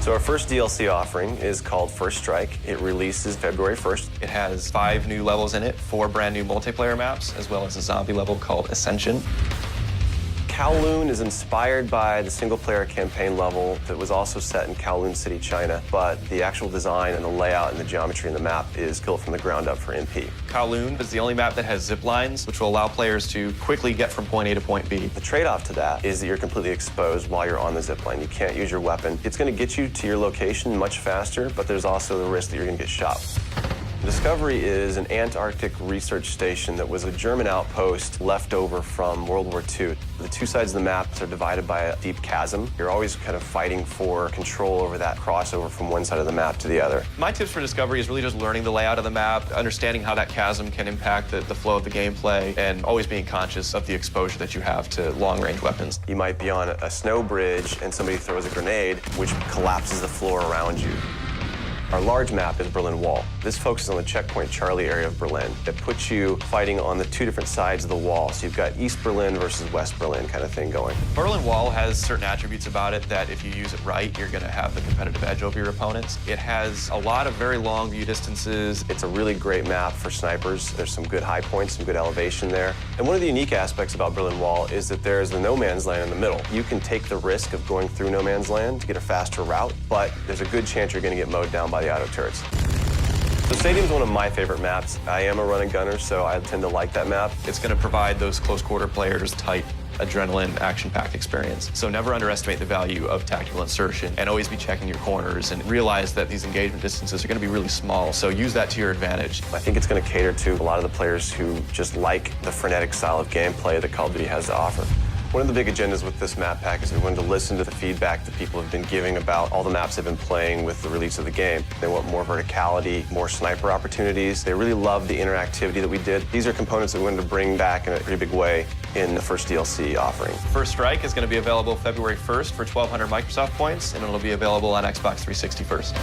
So our first DLC offering is called First Strike. It releases February 1st. It has 5 new levels in it, 4 brand new multiplayer maps, as well as a zombie level called Ascension. Kowloon is inspired by the single-player campaign level that was also set in Kowloon City, China, but the actual design and the layout and the geometry in the map is built from the ground up for MP. Kowloon is the only map that has zip lines, which will allow players to quickly get from point A to point B. The trade-off to that is that you're completely exposed while you're on the zip line. You can't use your weapon. It's going to get you to your location much faster, but there's also the risk that you're going to get shot. Discovery is an Antarctic research station that was a German outpost left over from World War II. The two sides of the map are divided by a deep chasm. You're always kind of fighting for control over that crossover from one side of the map to the other. My tips for Discovery is really just learning the layout of the map, understanding how that chasm can impact the flow of the gameplay, and always being conscious of the exposure that you have to long-range weapons. You might be on a snow bridge and somebody throws a grenade, which collapses the floor around you. Our large map is Berlin Wall. This focuses on the checkpoint Charlie area of Berlin. It puts you fighting on the two different sides of the wall. So you've got East Berlin versus West Berlin kind of thing going. Berlin Wall has certain attributes about it that if you use it right, you're going to have the competitive edge over your opponents. It has a lot of very long view distances. It's a really great map for snipers. There's some good high points, some good elevation there. And one of the unique aspects about Berlin Wall is that there's the no man's land in the middle. You can take the risk of going through no man's land to get a faster route, but there's a good chance you're going to get mowed down by the auto turrets. So Stadium's one of my favorite maps. I am a running gunner, so I tend to like that map. It's going to provide those close quarter players tight adrenaline, action-packed experience. So never underestimate the value of tactical insertion and always be checking your corners and realize that these engagement distances are going to be really small, so use that to your advantage. I think it's going to cater to a lot of the players who just like the frenetic style of gameplay that Call of Duty has to offer. One of the big agendas with this map pack is we wanted to listen to the feedback that people have been giving about all the maps they've been playing with the release of the game. They want more verticality, more sniper opportunities. They really love the interactivity that we did. These are components that we wanted to bring back in a pretty big way in the first DLC offering. First Strike is going to be available February 1st for 1,200 Microsoft points, and it'll be available on Xbox 360 first.